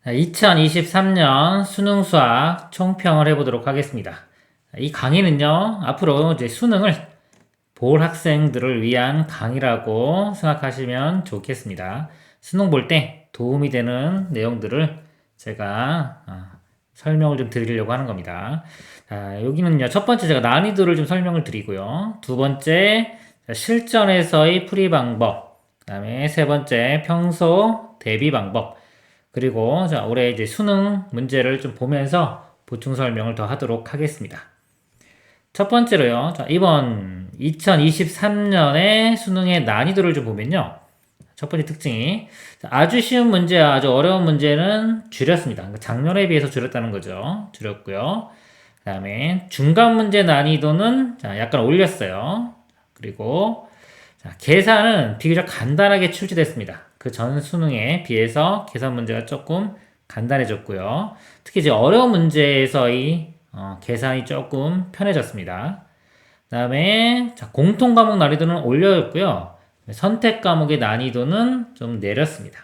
2023년 수능 수학 총평을 해보도록 하겠습니다. 이 강의는요, 앞으로 이제 수능을 볼 학생들을 위한 강의라고 생각하시면 좋겠습니다. 수능 볼 때 도움이 되는 내용들을 제가 설명을 좀 드리려고 하는 겁니다. 여기는요, 첫 번째 제가 난이도를 좀 설명을 드리고요. 두 번째, 실전에서의 풀이 방법. 그 다음에 세 번째, 평소 대비 방법. 그리고 자, 올해 이제 수능 문제를 좀 보면서 보충 설명을 더 하도록 하겠습니다. 첫 번째로요. 자, 이번 2023년의 수능의 난이도를 좀 보면요. 첫 번째 특징이 아주 쉬운 문제와 아주 어려운 문제는 줄였습니다. 그러니까 작년에 비해서 줄였다는 거죠. 줄였고요. 그 다음에 중간 문제 난이도는 자, 약간 올렸어요. 그리고 자, 계산은 비교적 간단하게 출제됐습니다. 그 전 수능에 비해서 계산 문제가 조금 간단해졌고요. 특히 이제 어려운 문제에서의 계산이 조금 편해졌습니다. 그 다음에 공통 과목 난이도는 올려졌고요. 선택 과목의 난이도는 좀 내렸습니다.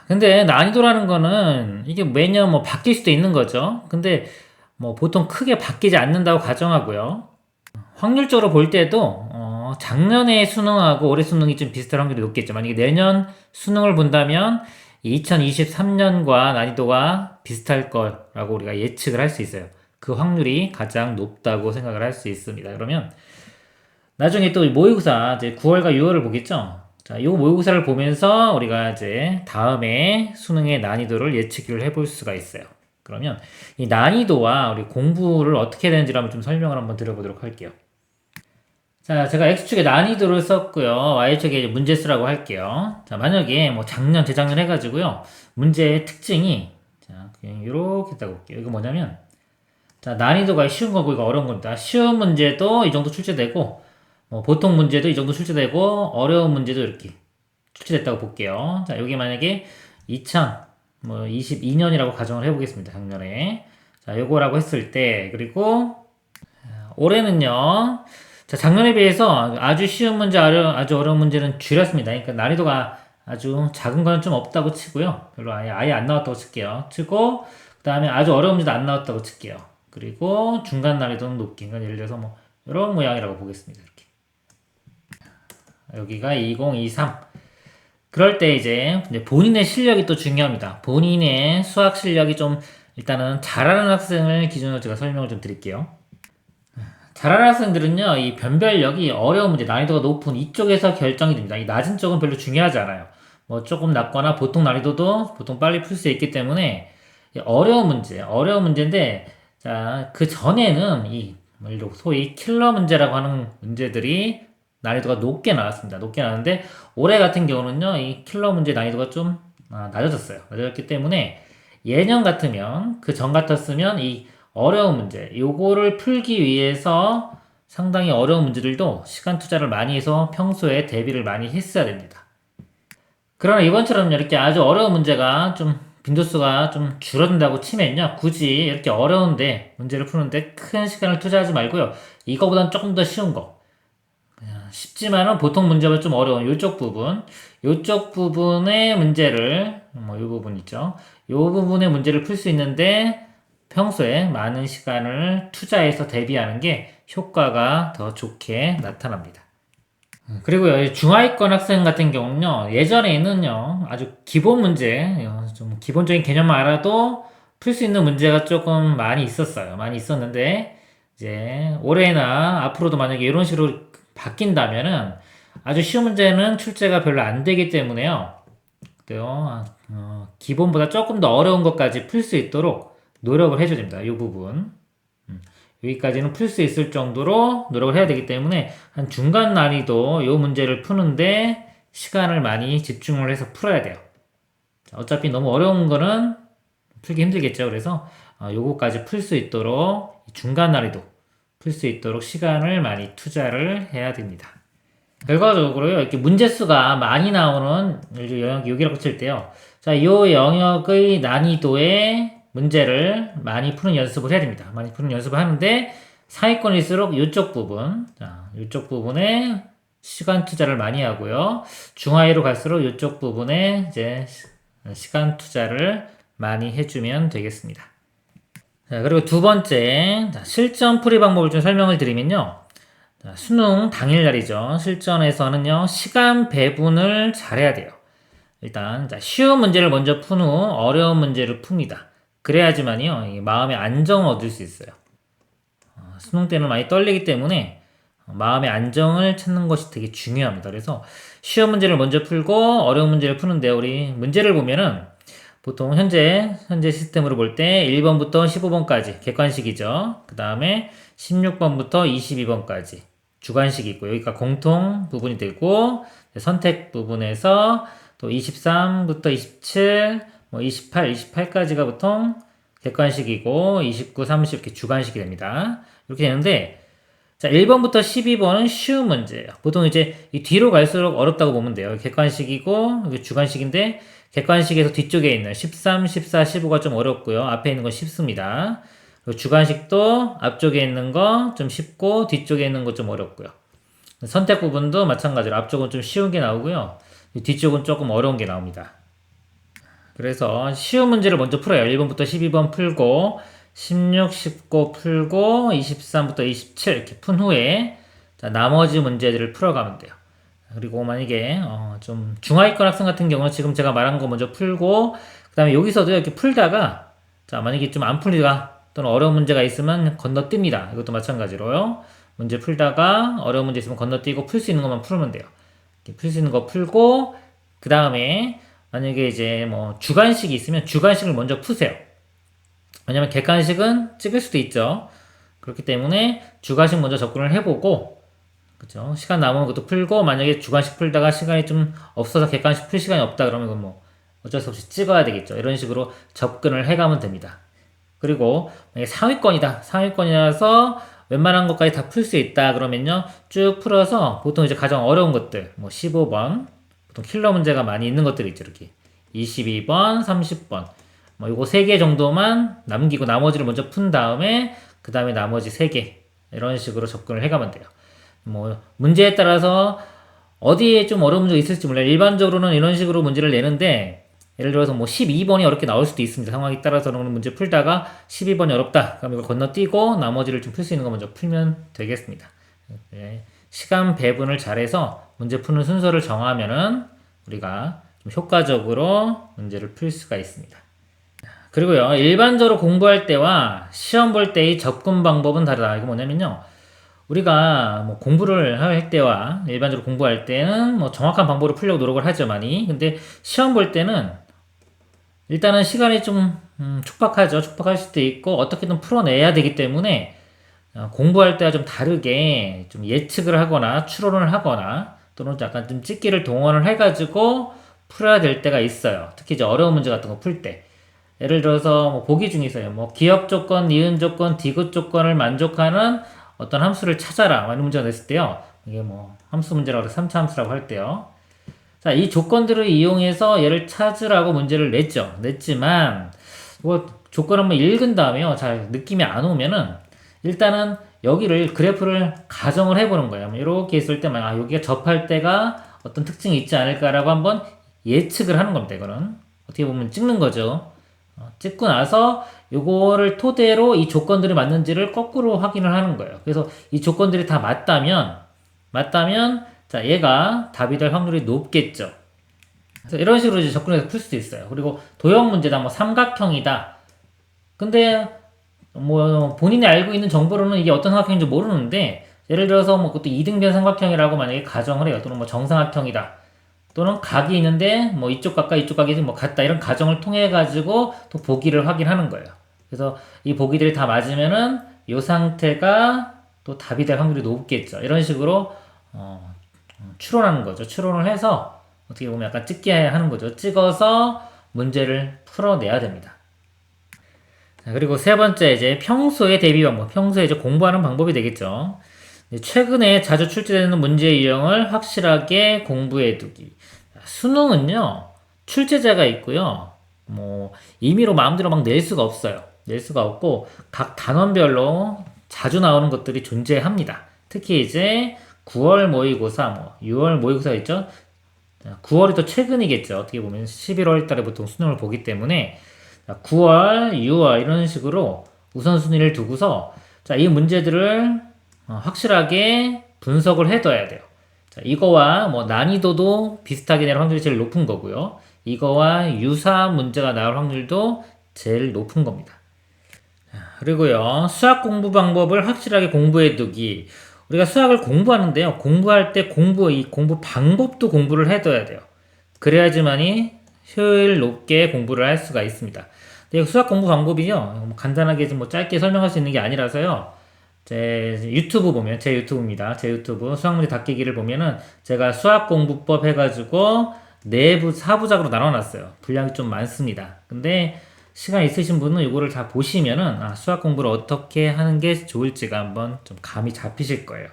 근데 난이도라는 거는 이게 매년 뭐 바뀔 수도 있는 거죠. 근데 뭐 보통 크게 바뀌지 않는다고 가정하고요. 확률적으로 볼 때도 작년에 수능하고 올해 수능이 좀 비슷할 확률이 높겠죠. 만약에 내년 수능을 본다면 2023년과 난이도가 비슷할 거라고 우리가 예측을 할 수 있어요. 그 확률이 가장 높다고 생각을 할 수 있습니다. 그러면 나중에 또 모의고사 이제 9월과 6월을 보겠죠. 자, 요 모의고사를 보면서 우리가 이제 다음에 수능의 난이도를 예측을 해볼 수가 있어요. 그러면 이 난이도와 우리 공부를 어떻게 해야 되는지를 한번 좀 설명을 한번 드려보도록 할게요. 자, 제가 X축에 난이도를 썼고요. Y축에 문제 수라고 할게요. 자, 만약에 뭐 작년, 재작년 해가지고요. 문제의 특징이, 자, 그냥 이렇게 딱 볼게요. 이거 뭐냐면, 자, 난이도가 쉬운 거고, 이거 어려운 겁니다. 쉬운 문제도 이 정도 출제되고, 뭐 보통 문제도 이 정도 출제되고, 어려운 문제도 이렇게 출제됐다고 볼게요. 자, 여기 만약에 2022년이라고 가정을 해보겠습니다. 작년에. 자, 요거라고 했을 때, 그리고 올해는요, 자, 작년에 비해서 아주 쉬운 문제, 아주 어려운 문제는 줄였습니다. 그러니까 난이도가 아주 작은 건 좀 없다고 치고요. 별로 아예 안 나왔다고 칠게요. 치고, 그 다음에 아주 어려운 문제도 안 나왔다고 칠게요. 그리고 중간 난이도는 높게. 그러니까 예를 들어서 뭐, 이런 모양이라고 보겠습니다. 이렇게. 여기가 2023. 그럴 때 이제 본인의 실력이 또 중요합니다. 본인의 수학 실력이 좀 일단은 잘하는 학생을 기준으로 제가 설명을 좀 드릴게요. 잘하는 학생들은요, 이 변별력이 어려운 문제, 난이도가 높은 이쪽에서 결정이 됩니다. 이 낮은 쪽은 별로 중요하지 않아요. 뭐 조금 낮거나 보통 난이도도 보통 빨리 풀 수 있기 때문에 어려운 문제인데, 자, 그 전에는 소위 킬러 문제라고 하는 문제들이 난이도가 높게 나왔습니다. 높게 나왔는데, 올해 같은 경우는요, 이 킬러 문제 난이도가 좀 낮아졌어요. 낮아졌기 때문에 예년 같으면, 그 전 같았으면 이 어려운 문제, 요거를 풀기 위해서 상당히 어려운 문제들도 시간 투자를 많이 해서 평소에 대비를 많이 했어야 됩니다. 그러나 이번처럼 이렇게 아주 어려운 문제가 좀 빈도수가 좀 줄어든다고 치면요. 굳이 이렇게 어려운데 문제를 푸는데 큰 시간을 투자하지 말고요. 이거보단 조금 더 쉬운 거. 쉽지만은 보통 문제보다 좀 어려운 요쪽 부분의 문제를 요 부분 있죠. 요 부분의 문제를 풀 수 있는데 평소에 많은 시간을 투자해서 대비하는 게 효과가 더 좋게 나타납니다. 그리고요, 중하위권 학생 같은 경우는요, 예전에는요, 아주 기본 문제, 좀 기본적인 개념만 알아도 풀 수 있는 문제가 조금 많이 있었어요. 많이 있었는데, 이제 올해나 앞으로도 만약에 이런 식으로 바뀐다면은 아주 쉬운 문제는 출제가 별로 안 되기 때문에요. 기본보다 조금 더 어려운 것까지 풀 수 있도록 노력을 해줘야 됩니다. 이 부분. 여기까지는 풀 수 있을 정도로 노력을 해야 되기 때문에 한 중간 난이도 이 문제를 푸는데 시간을 많이 집중을 해서 풀어야 돼요. 어차피 너무 어려운 거는 풀기 힘들겠죠. 그래서 요거까지 풀 수 있도록 중간 난이도 풀 수 있도록 시간을 많이 투자를 해야 됩니다. 결과적으로요, 이렇게 문제수가 많이 나오는 영역, 여기라고 칠 때요. 자, 이 영역의 난이도의 문제를 많이 푸는 연습을 해야 됩니다. 많이 푸는 연습을 하는데, 상위권일수록 이쪽 부분, 자, 이쪽 부분에 시간 투자를 많이 하고요. 중하위로 갈수록 이쪽 부분에 이제 시간 투자를 많이 해주면 되겠습니다. 자, 그리고 두 번째, 실전 풀이 방법을 좀 설명을 드리면요. 자, 수능 당일날이죠. 실전에서는요, 시간 배분을 잘해야 돼요. 일단, 쉬운 문제를 먼저 푼 후 어려운 문제를 풉니다. 그래야지만요, 마음의 안정을 얻을 수 있어요. 수능 때는 많이 떨리기 때문에 마음의 안정을 찾는 것이 되게 중요합니다. 그래서 쉬운 문제를 먼저 풀고 어려운 문제를 푸는데, 우리 문제를 보면은 보통 현재 시스템으로 볼 때 1번부터 15번까지 객관식이죠. 그 다음에 16번부터 22번까지 주관식이 있고, 여기가 공통 부분이 되고, 선택 부분에서 또 23부터 27, 28, 28까지가 보통 객관식이고, 29, 30 이렇게 주관식이 됩니다. 이렇게 되는데, 자, 1번부터 12번은 쉬운 문제예요. 보통 이제 이 뒤로 갈수록 어렵다고 보면 돼요. 객관식이고, 이게 주관식인데, 객관식에서 뒤쪽에 있는 13, 14, 15가 좀 어렵고요. 앞에 있는 건 쉽습니다. 그리고 주관식도 앞쪽에 있는 거 좀 쉽고, 뒤쪽에 있는 거 좀 어렵고요. 선택 부분도 마찬가지로 앞쪽은 좀 쉬운 게 나오고요. 뒤쪽은 조금 어려운 게 나옵니다. 그래서 쉬운 문제를 먼저 풀어요. 1번부터 12번 풀고, 16, 19 풀고, 23부터 27 이렇게 푼 후에, 자, 나머지 문제들을 풀어가면 돼요. 그리고 만약에 좀 중하위권 학생 같은 경우는 지금 제가 말한 거 먼저 풀고, 그 다음에 여기서도 이렇게 풀다가, 자, 만약에 좀 안 풀리다 또는 어려운 문제가 있으면 건너뜁니다. 이것도 마찬가지로요. 문제 풀다가 어려운 문제 있으면 건너뛰고 풀 수 있는 것만 풀면 돼요. 풀 수 있는 거 풀고, 그 다음에 만약에 이제 뭐 주관식이 있으면 주관식을 먼저 푸세요. 왜냐면 객관식은 찍을 수도 있죠. 그렇기 때문에 주관식 먼저 접근을 해보고, 그죠? 시간 남은 것도 풀고, 만약에 주관식 풀다가 시간이 좀 없어서 객관식 풀 시간이 없다 그러면 이건 뭐 어쩔 수 없이 찍어야 되겠죠. 이런 식으로 접근을 해가면 됩니다. 그리고 만약에 상위권이라서 웬만한 것까지 다 풀 수 있다 그러면요, 쭉 풀어서 보통 이제 가장 어려운 것들, 뭐 15번, 보통 킬러 문제가 많이 있는 것들이 있죠. 이렇게 22번, 30번, 뭐 요거 3개 정도만 남기고 나머지를 먼저 푼 다음에 그 다음에 나머지 3개 이런 식으로 접근을 해가면 돼요. 뭐 문제에 따라서 어디에 좀 어려운 문제가 있을지 몰라요. 일반적으로는 이런 식으로 문제를 내는데, 예를 들어서 뭐 12번이 어렵게 나올 수도 있습니다. 상황에 따라서는 문제 풀다가 12번이 어렵다 그럼 이걸 건너뛰고 나머지를 좀 풀 수 있는 거 먼저 풀면 되겠습니다. 네. 시간 배분을 잘해서 문제 푸는 순서를 정하면은 우리가 좀 효과적으로 문제를 풀 수가 있습니다. 그리고요, 일반적으로 공부할 때와 시험 볼 때의 접근 방법은 다르다. 이거 뭐냐면요, 우리가 뭐 공부를 할 때와 일반적으로 공부할 때는 뭐 정확한 방법으로 풀려고 노력을 하죠, 많이. 근데 시험 볼 때는 일단은 시간이 좀 촉박하죠. 촉박할 수도 있고 어떻게든 풀어내야 되기 때문에 공부할 때와 좀 다르게 좀 예측을 하거나 추론을 하거나 또는 약간 좀 찍기를 동원을 해가지고 풀어야 될 때가 있어요. 특히 이제 어려운 문제 같은 거 풀 때. 예를 들어서 뭐 보기 중에서요, 뭐 기업 조건, 니은 조건, 디귿 조건을 만족하는 어떤 함수를 찾아라, 이런 문제가 됐을 때요, 이게 뭐 함수 문제라고 해서 3차 함수라고 할 때요, 자, 이 조건들을 이용해서 얘를 찾으라고 문제를 냈지만 뭐 조건 한번 읽은 다음에요, 잘 느낌이 안 오면은 일단은 여기를 그래프를 가정을 해보는 거예요. 이렇게 있을 때 여기가 접할 때가 어떤 특징이 있지 않을까라고 한번 예측을 하는 겁니다. 이거는 어떻게 보면 찍는 거죠. 찍고 나서 요거를 토대로 이 조건들이 맞는지를 거꾸로 확인을 하는 거예요. 그래서 이 조건들이 다 맞다면 자, 얘가 답이 될 확률이 높겠죠. 그래서 이런 식으로 이제 접근해서 풀 수도 있어요. 그리고 도형 문제다, 뭐 삼각형이다. 근데 뭐 본인이 알고 있는 정보로는 이게 어떤 삼각형인지 모르는데, 예를 들어서 뭐 그것도 이등변 삼각형이라고 만약에 가정을 해요. 또는 뭐 정삼각형이다. 또는 각이 있는데 뭐 이쪽 각과 이쪽 각이 뭐 같다, 이런 가정을 통해 가지고 또 보기를 확인하는 거예요. 그래서 이 보기들이 다 맞으면은 이 상태가 또 답이 될 확률이 높겠죠. 이런 식으로 추론하는 거죠. 추론을 해서 어떻게 보면 약간 찍게 하는 거죠. 찍어서 문제를 풀어내야 됩니다. 자, 그리고 세 번째, 이제 평소의 대비 방법, 평소에 이제 공부하는 방법이 되겠죠. 최근에 자주 출제되는 문제 유형을 확실하게 공부해두기. 수능은요, 출제자가 있고요, 뭐 임의로 마음대로 막 낼 수가 없어요. 낼 수가 없고 각 단원별로 자주 나오는 것들이 존재합니다. 특히 이제 9월 모의고사, 뭐 6월 모의고사 있죠. 9월이 더 최근이겠죠. 어떻게 보면 11월 달에 보통 수능을 보기 때문에 자, 9월, 6월 이런 식으로 우선순위를 두고서 자, 이 문제들을 확실하게 분석을 해둬야 돼요. 자, 이거와 뭐 난이도도 비슷하게 낼 확률이 제일 높은 거고요. 이거와 유사한 문제가 나올 확률도 제일 높은 겁니다. 그리고요, 수학 공부 방법을 확실하게 공부해 두기. 우리가 수학을 공부하는데요, 공부할 때 이 공부 방법도 공부를 해둬야 돼요. 그래야지만이 효율 높게 공부를 할 수가 있습니다. 근데 수학 공부 방법이요, 간단하게 좀 뭐 짧게 설명할 수 있는 게 아니라서요, 제 유튜브 보면, 제 유튜브입니다. 제 유튜브 수학문제 닫기기를 보면은 제가 수학 공부법 해가지고 내부 4부작으로 나눠놨어요. 분량이 좀 많습니다. 근데 시간 있으신 분은 이거를 다 보시면은 수학 공부를 어떻게 하는 게 좋을지가 한번 좀 감이 잡히실 거예요.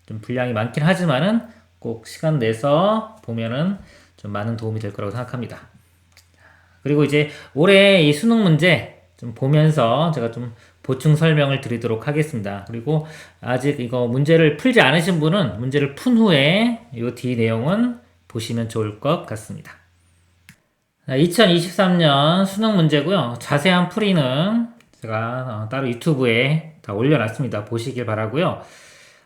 좀 분량이 많긴 하지만은 꼭 시간 내서 보면은 좀 많은 도움이 될 거라고 생각합니다. 그리고 이제 올해 이 수능 문제 좀 보면서 제가 좀 보충 설명을 드리도록 하겠습니다. 그리고 아직 이거 문제를 풀지 않으신 분은 문제를 푼 후에 이 뒤 내용은 보시면 좋을 것 같습니다. 2023년 수능 문제고요. 자세한 풀이는 제가 따로 유튜브에 다 올려놨습니다. 보시길 바라고요.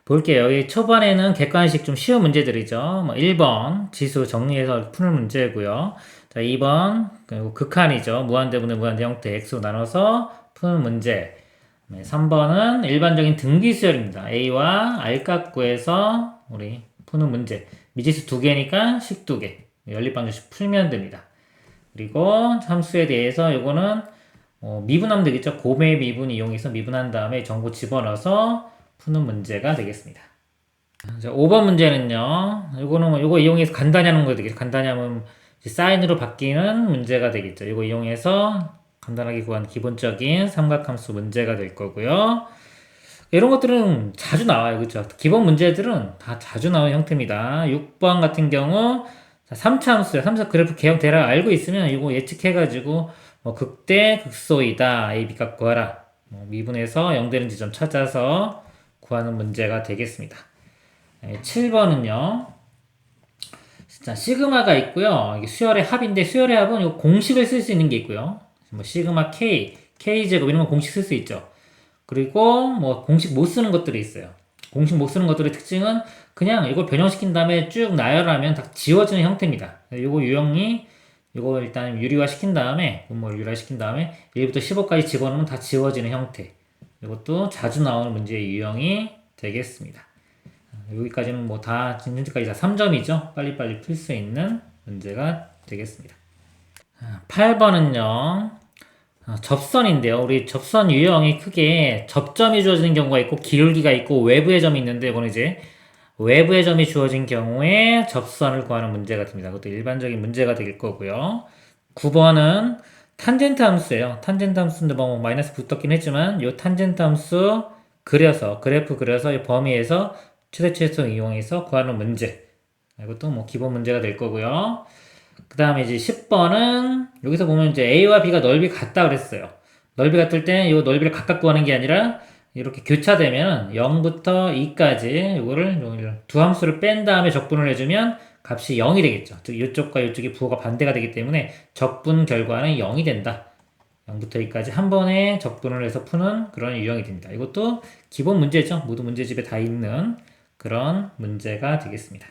볼게요. 여기 초반에는 객관식 좀 쉬운 문제들이죠. 뭐 1번 지수 정리해서 푸는 문제고요. 자, 2번 극한이죠. 무한대분의 무한대 형태 x로 나눠서 푸는 문제. 3번은 일반적인 등비수열입니다. a와 r값 구해서 우리 푸는 문제. 미지수 2개니까 식 2개. 연립방정식 풀면 됩니다. 그리고 함수에 대해서 요거는 미분하면 되겠죠. 곱의 미분 이용해서 미분한 다음에 정보 집어넣어서 푸는 문제가 되겠습니다. 자, 5번 문제는요. 요거 이용해서 간단히 하는 거 되겠죠. 간단히 하면 사인으로 바뀌는 문제가 되겠죠. 이거 이용해서 간단하게 구한 기본적인 삼각함수 문제가 될 거고요. 이런 것들은 자주 나와요. 그렇죠? 기본 문제들은 다 자주 나오는 형태입니다. 6번 같은 경우 3차 함수야. 3차 그래프 개형 대략 알고 있으면 이거 예측해가지고 뭐 극대 극소이다. A, B 값 구하라. 미분해서 0 되는 지점 찾아서 구하는 문제가 되겠습니다. 7번은요. 자, 시그마가 있고요. 이게 수열의 합인데 수열의 합은 이 공식을 쓸 수 있는 게 있고요. 뭐 시그마 K, K제곱 이런 거 공식 쓸 수 있죠. 그리고 뭐 공식 못 쓰는 것들이 있어요. 공식 못 쓰는 것들의 특징은 그냥 이걸 변형시킨 다음에 쭉 나열하면 다 지워지는 형태입니다. 요거 유형이 이거 일단 유리화 시킨 다음에 분모를 유리화시킨 다음에 1부터 15까지 집어넣으면 다 지워지는 형태. 이것도 자주 나오는 문제의 유형이 되겠습니다. 여기까지는 뭐 다 현재까지 다 3점이죠. 빨리빨리 풀 수 있는 문제가 되겠습니다. 8번은요. 접선인데요. 우리 접선 유형이 크게 접점이 주어지는 경우가 있고 기울기가 있고 외부의 점이 있는데 이거는 이제 외부의 점이 주어진 경우에 접선을 구하는 문제가 됩니다. 그것도 일반적인 문제가 될 거고요. 9번은 탄젠트 함수예요. 탄젠트 함수인데 뭐 마이너스 붙었긴 했지만 이 탄젠트 함수 그려서 그래프 그려서 이 범위에서 최대 최소 이용해서 구하는 문제. 이것도 뭐 기본 문제가 될 거고요. 그 다음에 이제 10번은 여기서 보면 이제 A와 B가 넓이 같다 그랬어요. 넓이 같을 때는 이 넓이를 각각 구하는 게 아니라 이렇게 교차되면 0부터 2까지 이거를 두 함수를 뺀 다음에 적분을 해주면 값이 0이 되겠죠. 즉 이쪽과 이쪽이 부호가 반대가 되기 때문에 적분 결과는 0이 된다. 0부터 2까지 한 번에 적분을 해서 푸는 그런 유형이 됩니다. 이것도 기본 문제죠. 모두 문제집에 다 있는 그런 문제가 되겠습니다.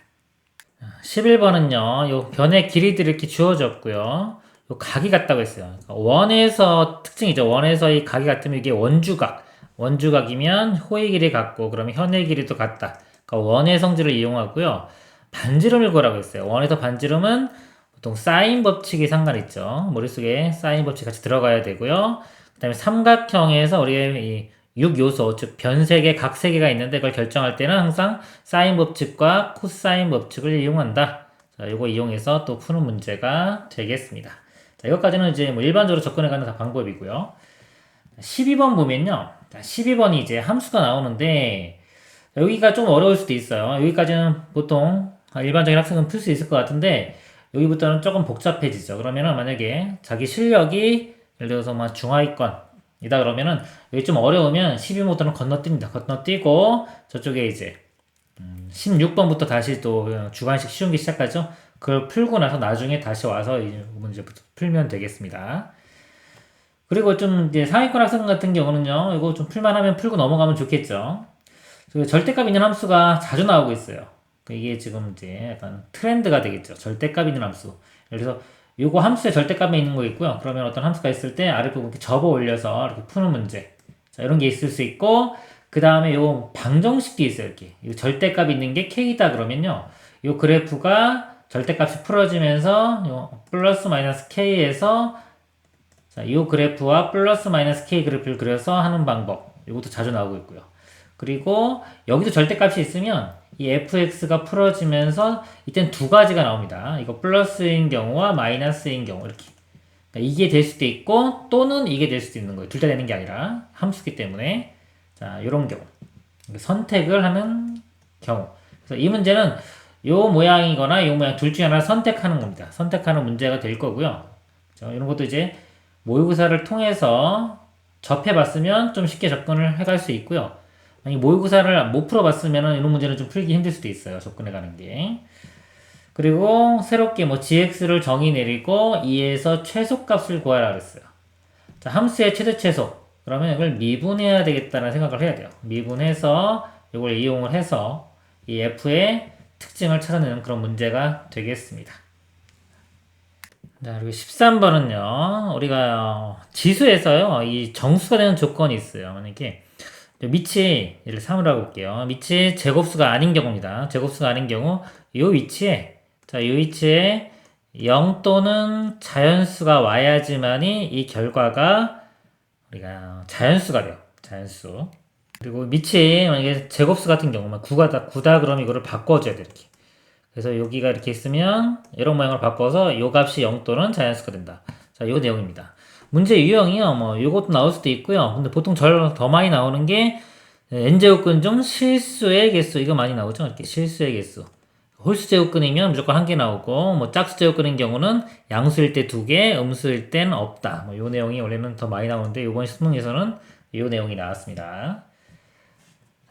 11번은요, 요 변의 길이들이 이렇게 주어졌고요. 요 각이 같다고 했어요. 그러니까 원에서 특징이죠. 원에서 이 각이 같으면 이게 원주각. 원주각이면 호의 길이 같고, 그러면 현의 길이도 같다. 그러니까 원의 성질을 이용하고요. 반지름을 구하라고 했어요. 원에서 반지름은 보통 사인 법칙이 상관있죠. 머릿속에 사인 법칙 같이 들어가야 되고요. 그 다음에 삼각형에서 우리의 이 6요소, 즉 변색의 각 3개가 있는데 그걸 결정할 때는 항상 사인 법칙과 코사인 법칙을 이용한다. 자, 이거 이용해서 또 푸는 문제가 되겠습니다. 자, 이것까지는 이제 뭐 일반적으로 접근해가는 다 방법이고요. 12번 보면요. 12번이 이제 함수가 나오는데 여기가 좀 어려울 수도 있어요. 여기까지는 보통 일반적인 학생은 풀 수 있을 것 같은데 여기부터는 조금 복잡해지죠. 그러면은 만약에 자기 실력이 예를 들어서 뭐 중하위권 이다 그러면은 여기 좀 어려우면 12번부터는 건너뜁니다. 건너뛰고 저쪽에 이제 16번부터 다시 또 주관식 쉬운 게 시작하죠. 그걸 풀고 나서 나중에 다시 와서 이 문제부터 풀면 되겠습니다. 그리고 좀 이제 상위권 학생 같은 경우는요, 이거 좀 풀만하면 풀고 넘어가면 좋겠죠. 그 절대값 있는 함수가 자주 나오고 있어요. 이게 지금 이제 약간 트렌드가 되겠죠. 절대값 있는 함수. 그래서 요거 함수의 절대값에 있는 거 있고요. 그러면 어떤 함수가 있을 때 아랫부분 이렇게 접어 올려서 이렇게 푸는 문제. 자, 이런 게 있을 수 있고, 그 다음에 요 방정식도 있어요. 이렇게. 이 절대값 있는 게 K다 그러면요. 요 그래프가 절대값이 풀어지면서 요 플러스 마이너스 K에서 자, 요 그래프와 플러스 마이너스 K 그래프를 그려서 하는 방법. 이것도 자주 나오고 있고요. 그리고 여기도 절대값이 있으면 이 fx가 풀어지면서 이땐 두 가지가 나옵니다. 이거 플러스인 경우와 마이너스인 경우 이렇게. 그러니까 이게 될 수도 있고 또는 이게 될 수도 있는 거예요. 둘 다 되는 게 아니라 함수기 때문에 자, 이런 경우 선택을 하는 경우. 그래서 이 문제는 요 모양이거나 요 모양 둘 중에 하나 선택하는 겁니다. 선택하는 문제가 될 거고요. 자, 이런 것도 이제 모의고사를 통해서 접해봤으면 좀 쉽게 접근을 해갈 수 있고요. 만약 모의고사를 못 풀어봤으면 이런 문제는 좀 풀기 힘들 수도 있어요. 접근해가는 게. 그리고 새롭게 뭐 gx를 정의 내리고 2에서 최소값을 구하라 그랬어요. 자, 함수의 최대 최소. 그러면 이걸 미분해야 되겠다는 생각을 해야 돼요. 미분해서 이걸 이용을 해서 이 f의 특징을 찾아내는 그런 문제가 되겠습니다. 자, 그리고 13번은요, 우리가 지수에서요, 이 정수가 되는 조건이 있어요. 만약에 밑이, 예를 3으로 해볼게요. 밑이 제곱수가 아닌 경우입니다. 제곱수가 아닌 경우, 요 위치에, 자, 요 위치에 0 또는 자연수가 와야지만이 이 결과가 우리가 자연수가 돼요. 자연수. 그리고 밑이 만약에 제곱수 같은 경우만 9다 그러면 이거를 바꿔줘야 돼요. 이렇게. 그래서 여기가 이렇게 있으면 이런 모양을 바꿔서 요 값이 0 또는 자연수가 된다. 자, 요 내용입니다. 문제 유형이요. 뭐 요것도 나올 수도 있고요. 근데 보통 더 많이 나오는 게 n제곱근 중 실수의 개수 이거 많이 나오죠. 이렇게 실수의 개수. 홀수제곱근이면 무조건 한 개 나오고 뭐 짝수제곱근인 경우는 양수일 때 2개, 음수일 땐 없다. 뭐 요 내용이 원래는 더 많이 나오는데 요번 수능에서는 요 내용이 나왔습니다.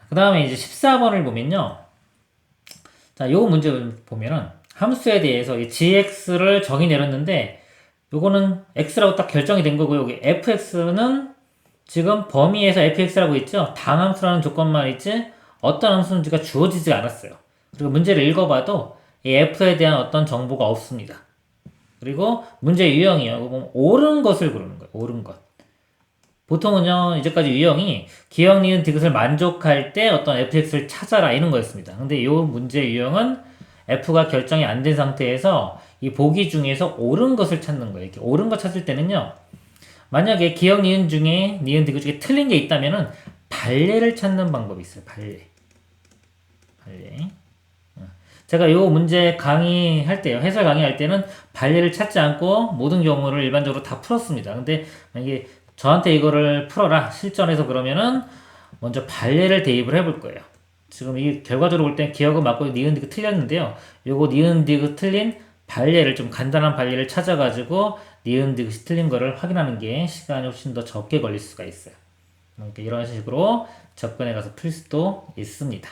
그 다음에 이제 14번을 보면요. 자, 요 문제 보면은 함수에 대해서 이 gx를 정의 내렸는데 요거는 x라고 딱 결정이 된 거고요. 여기 fx는 지금 범위에서 fx라고 있죠. 당함수라는 조건만 있지 어떤 함수인지가 주어지지 않았어요. 그리고 문제를 읽어봐도 이 f에 대한 어떤 정보가 없습니다. 그리고 문제 유형이요. 보면 옳은 것을 고르는 거예요. 옳은 것. 보통은요, 이제까지 유형이 기억, 니은, 디귿을 만족할 때 어떤 fx를 찾아라 이런 거였습니다. 근데 이 문제 유형은 f가 결정이 안 된 상태에서 이 보기 중에서 옳은 것을 찾는 거예요. 이렇게 옳은 것 찾을 때는요, 만약에 기억, 니은 중에, 니은, 디귿 중에 틀린 게 있다면은 발레를 찾는 방법이 있어요. 발레. 제가 요 문제 강의할 때요, 해설 강의할 때는 발레를 찾지 않고 모든 경우를 일반적으로 다 풀었습니다. 근데 만약에 저한테 이거를 풀어라 실전에서 그러면은 먼저 발레를 대입을 해볼 거예요. 지금 이 결과적으로 볼 땐 기억은 맞고 니은 디귿 틀렸는데요. 요거 니은 디귿 틀린 발레를 좀 간단한 발레를 찾아가지고 니은 디귿이 틀린 거를 확인하는 게 시간이 훨씬 더 적게 걸릴 수가 있어요. 그러니까 이런 식으로 접근해 가서 풀 수도 있습니다.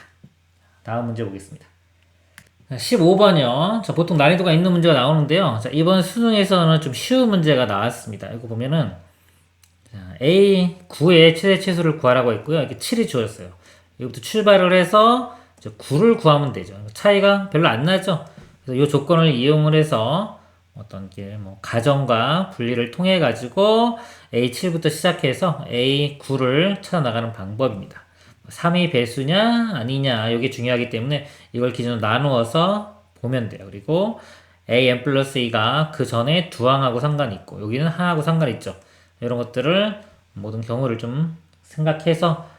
다음 문제 보겠습니다. 15번이요. 자, 보통 난이도가 있는 문제가 나오는데요. 자, 이번 수능에서는 좀 쉬운 문제가 나왔습니다. 이거 보면은 A9의 최대 최소를 구하라고 했고요. 이렇게 7이 주어졌어요. 이것부터 출발을 해서 9를 구하면 되죠. 차이가 별로 안 나죠. 그래서 이 조건을 이용을 해서 어떤 게 뭐 가정과 분리를 통해 가지고 A7부터 시작해서 A9를 찾아 나가는 방법입니다. 3이 배수냐 아니냐 이게 중요하기 때문에 이걸 기준으로 나누어서 보면 돼요. 그리고 AN 플러스 2가 그 전에 두 항하고 상관이 있고 여기는 하나하고 상관이 있죠. 이런 것들을 모든 경우를 좀 생각해서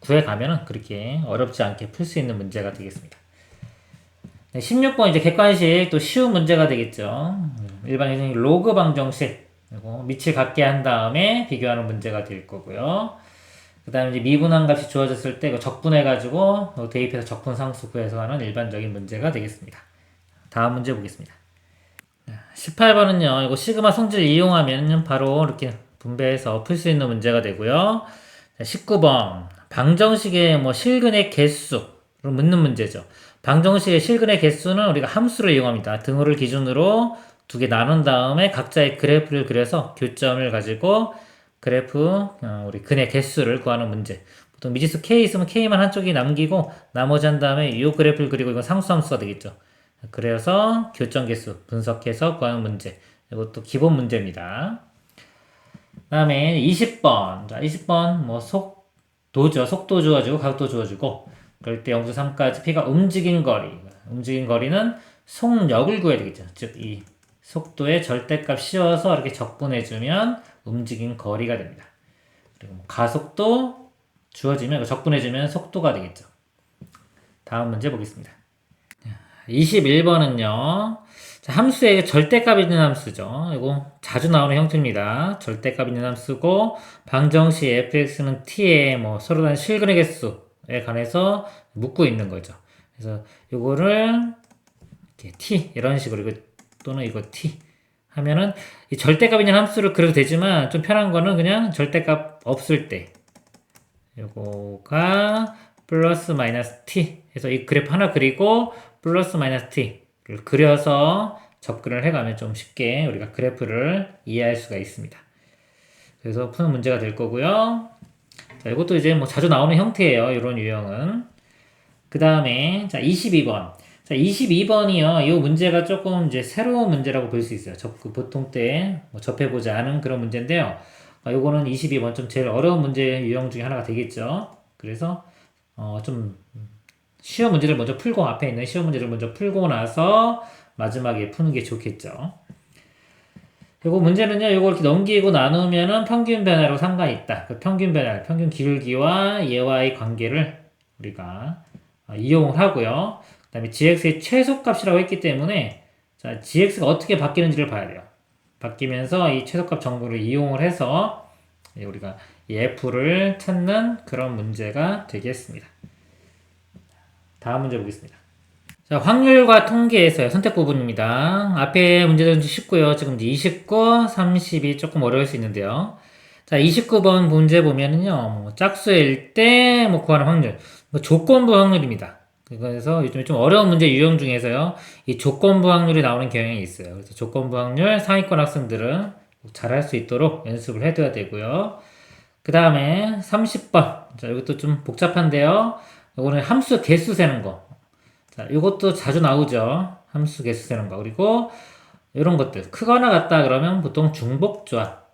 구해가면은 그렇게 어렵지 않게 풀 수 있는 문제가 되겠습니다. 네, 16번 이제 객관식 또 쉬운 문제가 되겠죠. 일반적인 로그 방정식 그리고 밑을 같게 한 다음에 비교하는 문제가 될 거고요. 그 다음에 이제 미분한 값이 주어졌을 때 적분해가지고 대입해서 적분상수 구해서 하는 일반적인 문제가 되겠습니다. 다음 문제 보겠습니다. 18번은요, 이거 시그마 성질을 이용하면 바로 이렇게 분배해서 풀 수 있는 문제가 되고요. 19번, 방정식의 뭐 실근의 개수를 묻는 문제죠. 방정식의 실근의 개수는 우리가 함수를 이용합니다. 등호를 기준으로 두 개 나눈 다음에 각자의 그래프를 그려서 교점을 가지고 그래프 우리 근의 개수를 구하는 문제. 보통 미지수 k 있으면 k만 한쪽이 남기고 나머지 한 다음에 이 그래프를 그리고 이건 상수함수가 되겠죠. 그래서 교점 개수 분석해서 구하는 문제. 이것도 기본 문제입니다. 다음에 20번. 자, 20번 뭐 속도죠. 속도 주어지고 각도 주어지고 그럴 때 0.3까지 p가 움직인 거리. 움직인 거리는 속력을 구해야 되겠죠. 즉 이 속도의 절대값 씌워서 이렇게 적분해주면 움직인 거리가 됩니다. 그리고 뭐 가속도 주어지면 적분해주면 속도가 되겠죠. 다음 문제 보겠습니다. 21번은요. 함수의 절대값 있는 함수죠. 이거 자주 나오는 형태입니다. 절대값 있는 함수고 방정식 fx는 t의 뭐 서로 다른 실근의 개수에 관해서 묻고 있는 거죠. 그래서 이거를 이렇게 t 이런 식으로 또는 이거 t 하면은 이 절대값 있는 함수를 그려도 되지만 좀 편한 거는 그냥 절대값 없을 때 요거가 플러스 마이너스 t 해서 이 그래프 하나 그리고 플러스 마이너스 t를 그려서 접근을 해가면 좀 쉽게 우리가 그래프를 이해할 수가 있습니다. 그래서 푸는 문제가 될 거고요. 자, 이것도 이제 뭐 자주 나오는 형태예요. 이런 유형은. 그 다음에 자 22번. 자 22번이요. 이 문제가 조금 이제 새로운 문제라고 볼 수 있어요. 보통 때 뭐 접해보지 않은 그런 문제인데요. 요거는 22번 좀 제일 어려운 문제 유형 중에 하나가 되겠죠. 그래서 좀 쉬운 문제를 먼저 풀고 앞에 있는 쉬운 문제를 먼저 풀고 나서 마지막에 푸는 게 좋겠죠. 그리고 문제는요, 이거 이렇게 넘기고 나누면은 평균 변화로 상관이 있다. 그 평균 변화, 평균 기울기와 얘와의 관계를 우리가 이용을 하고요. 그 다음에 gx의 최소값이라고 했기 때문에 자, gx가 어떻게 바뀌는지를 봐야 돼요. 바뀌면서 이 최소값 정보를 이용을 해서 우리가 이 f를 찾는 그런 문제가 되겠습니다. 다음 문제 보겠습니다. 자, 확률과 통계에서의 선택 부분입니다. 앞에 문제들은 쉽고요. 지금 이제 29, 30이 조금 어려울 수 있는데요. 자, 29번 문제 보면은요, 뭐 짝수일 때 뭐 구하는 확률, 뭐 조건부 확률입니다. 그래서 요즘에 좀 어려운 문제 유형 중에서요, 이 조건부 확률이 나오는 경향이 있어요. 그래서 조건부 확률 상위권 학생들은 잘할 수 있도록 연습을 해둬야 되고요. 그 다음에 30번. 자, 이것도 좀 복잡한데요. 이거는 함수 개수 세는 거. 자, 이것도 자주 나오죠. 함수 개수 세는 거. 그리고 이런 것들. 크거나 같다 그러면 보통 중복조합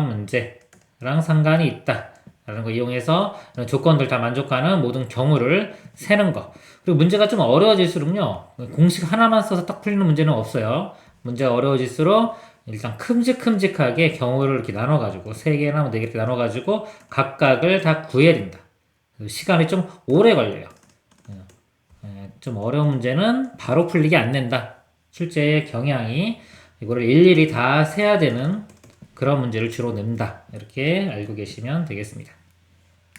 문제랑 상관이 있다. 라는 거 이용해서 이런 조건들 다 만족하는 모든 경우를 세는 거. 그리고 문제가 좀 어려워질수록요. 공식 하나만 써서 딱 풀리는 문제는 없어요. 문제가 어려워질수록 일단 큼직큼직하게 경우를 이렇게 나눠가지고 3개나 4개 이렇게 나눠가지고 각각을 다 구해야 된다. 시간이 좀 오래 걸려요. 좀 어려운 문제는 바로 풀리게 안 된다. 출제의 경향이 이거를 일일이 다 세야 되는 그런 문제를 주로 낸다. 이렇게 알고 계시면 되겠습니다.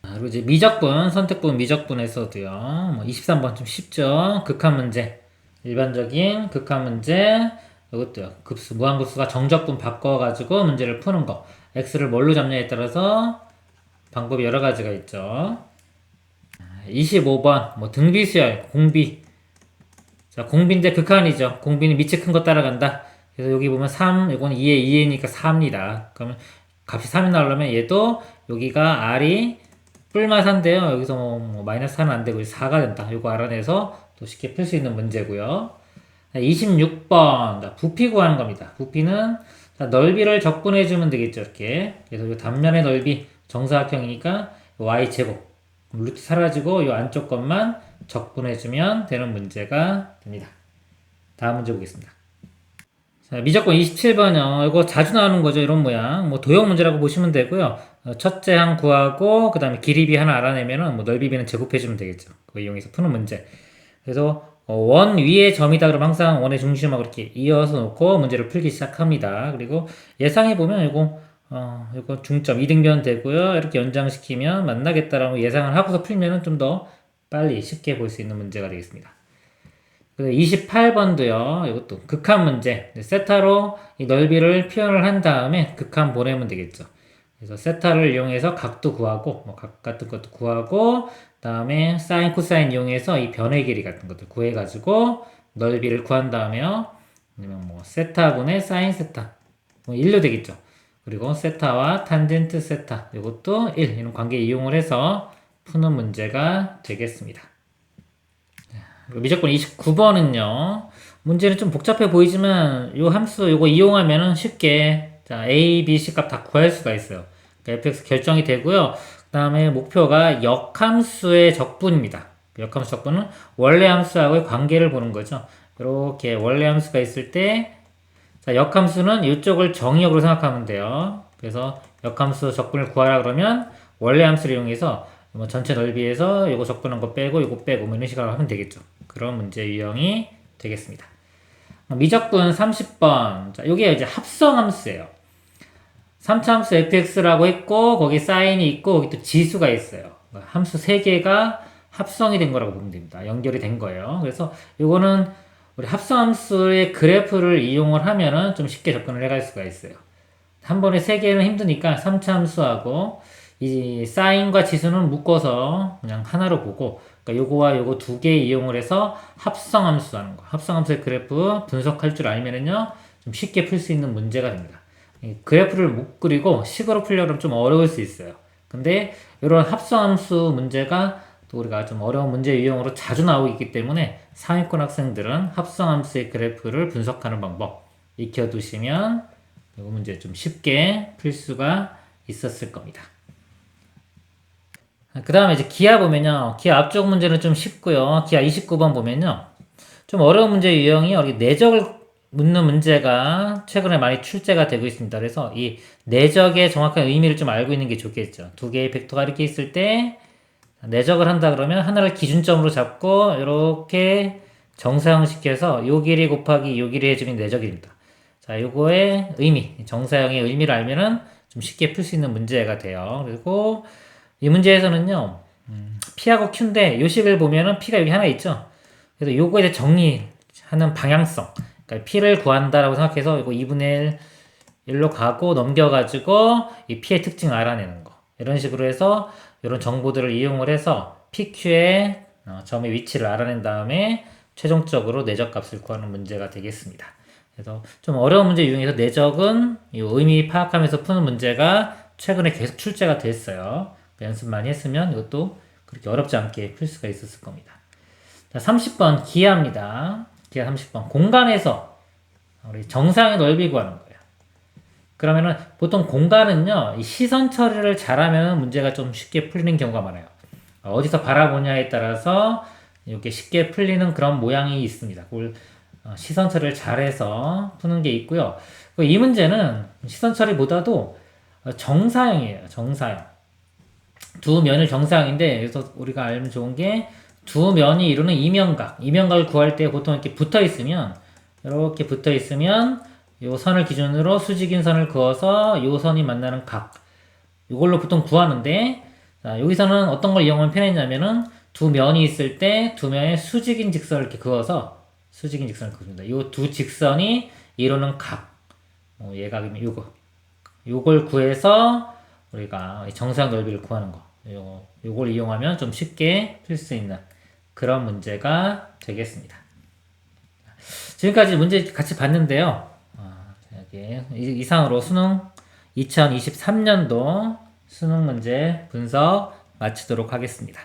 그리고 이제 미적분, 선택분 미적분에서도요. 뭐 23번 좀 쉽죠. 극한 문제. 일반적인 극한 문제. 이것도요. 급수, 무한급수가 정적분 바꿔가지고 문제를 푸는 거. x를 뭘로 잡냐에 따라서 방법이 여러 가지가 있죠. 25번 뭐 등비수열 공비. 자, 공비인데 극한이죠. 공비는 밑에 큰 거 따라간다. 그래서 여기 보면 3, 이거는 2에 2니까 4입니다. 그러면 값이 3이 나오려면 얘도 여기가 r이 뿔마사인데요. 여기서 뭐 마이너스 4는 안 되고 4가 된다. 이거 알아내서 또 쉽게 풀 수 있는 문제고요. 26번 자, 부피 구하는 겁니다. 부피는 자, 넓이를 적분해주면 되겠죠. 이렇게. 그래서 이 단면의 넓이 정사각형이니까 y제곱 루트 사라지고 이 안쪽 것만 적분해주면 되는 문제가 됩니다. 다음 문제 보겠습니다. 자, 미적분 27번요. 이거 자주 나오는 거죠. 이런 모양. 뭐 도형 문제라고 보시면 되고요. 첫째 항 구하고 그 다음에 길이비 하나 알아내면은 뭐 넓이비는 제곱해주면 되겠죠. 그거 이용해서 푸는 문제. 그래서 원 위에 점이다 그러면 항상 원의 중심하고 이렇게 이어서 놓고 문제를 풀기 시작합니다. 그리고 예상해 보면 이거 중점 이등변 되고요. 이렇게 연장시키면 만나겠다라고 예상을 하고서 풀면은 좀 더 빨리 쉽게 볼 수 있는 문제가 되겠습니다. 28번도요. 이것도 극한 문제. 세타로 이 넓이를 표현을 한 다음에 극한 보내면 되겠죠. 그래서 세타를 이용해서 각도 구하고 뭐 각 같은 것도 구하고 그다음에 사인 코사인 이용해서 이 변의 길이 같은 것들 구해 가지고 넓이를 구한 다음에요. 아니면 뭐 세타분의 사인 세타 뭐 1로 되겠죠. 그리고 세타와 탄젠트 세타 이것도 1 이런 관계 이용을 해서 푸는 문제가 되겠습니다. 미적분 29번은요. 문제는 좀 복잡해 보이지만 요 함수 요거 이용하면은 쉽게 자, a, b, c 값 다 구할 수가 있어요. 그러니까 fx 결정이 되고요. 그 다음에 목표가 역함수의 적분입니다. 역함수 적분은 원래 함수하고의 관계를 보는 거죠. 이렇게 원래 함수가 있을 때 자, 역함수는 이쪽을 정의역으로 생각하면 돼요. 그래서 역함수 적분을 구하라 그러면 원래 함수를 이용해서 뭐 전체 넓이에서 요거 적분한 거 빼고 요거 빼고 뭐 이런 식으로 하면 되겠죠. 그런 문제 유형이 되겠습니다. 미적분 30번. 자, 요게 이제 합성함수예요. 3차 함수 fx라고 했고 거기 사인이 있고 거기 또 지수가 있어요. 함수 3개가 합성이 된 거라고 보면 됩니다. 연결이 된 거예요. 그래서 요거는 우리 합성함수의 그래프를 이용을 하면은 좀 쉽게 접근을 해갈 수가 있어요. 한 번에 3개는 힘드니까 3차 함수하고 이 사인과 지수는 묶어서 그냥 하나로 보고 그러니까 요거와 요거 2개 이용을 해서 합성함수 하는 거. 합성함수의 그래프 분석할 줄 알면은요 좀 쉽게 풀 수 있는 문제가 됩니다. 그래프를 못 그리고 식으로 풀려면 좀 어려울 수 있어요. 근데 이런 합성함수 문제가 또 우리가 좀 어려운 문제 유형으로 자주 나오기 때문에 상위권 학생들은 합성함수의 그래프를 분석하는 방법 익혀두시면 이 문제 좀 쉽게 풀 수가 있었을 겁니다. 그 다음에 이제 기하 보면요. 기하 앞쪽 문제는 좀 쉽고요. 기하 29번 보면요. 좀 어려운 문제 유형이 여기 내적을 묻는 문제가 최근에 많이 출제가 되고 있습니다. 그래서 이 내적의 정확한 의미를 좀 알고 있는 게 좋겠죠. 두 개의 벡터가 이렇게 있을 때 내적을 한다 그러면 하나를 기준점으로 잡고 이렇게 정사형식해서 요 길이 곱하기 요 길이 해주면 내적입니다. 자, 요거의 의미, 정사형의 의미를 알면은 좀 쉽게 풀 수 있는 문제가 돼요. 그리고 이 문제에서는요, P하고 Q인데 요 식을 보면은 P가 여기 하나 있죠. 그래서 요거에 대해 정리하는 방향성. 그러니까 P를 구한다라고 생각해서 이거 2분의 1로 가고 넘겨가지고 이 P의 특징을 알아내는 거. 이런 식으로 해서 이런 정보들을 이용을 해서 PQ의 점의 위치를 알아낸 다음에 최종적으로 내적값을 구하는 문제가 되겠습니다. 그래서 좀 어려운 문제 유형에서 내적은 이 의미 파악하면서 푸는 문제가 최근에 계속 출제가 됐어요. 연습 많이 했으면 이것도 그렇게 어렵지 않게 풀 수가 있었을 겁니다. 자, 30번 기하입니다. 기하 30번 공간에서 우리 정상의 넓이 구하는 거예요. 그러면은 보통 공간은요, 이 시선 처리를 잘하면 문제가 좀 쉽게 풀리는 경우가 많아요. 어디서 바라보냐에 따라서 이렇게 쉽게 풀리는 그런 모양이 있습니다. 그걸 시선 처리를 잘해서 푸는 게 있고요. 이 문제는 시선 처리보다도 정사형이에요. 정사형. 두 면을 정사형인데 그래서 우리가 알면 좋은 게 두 면이 이루는 이면각. 이면각을 구할 때 보통 이렇게 붙어 있으면 이렇게 붙어 있으면 요 선을 기준으로 수직인 선을 그어서 요 선이 만나는 각. 이걸로 보통 구하는데 자, 여기서는 어떤 걸 이용하면 편했냐면은 두 면이 있을 때 두 면에 수직인 직선을 이렇게 그어서 수직인 직선을 그립니다. 요 두 직선이 이루는 각. 얘각이면 요거. 요걸 구해서 우리가 정사형 넓이를 구하는 거. 요걸 이용하면 좀 쉽게 풀 수 있는 그런 문제가 되겠습니다. 지금까지 문제 같이 봤는데요. 이상으로 수능 2023년도 수능 문제 분석 마치도록 하겠습니다.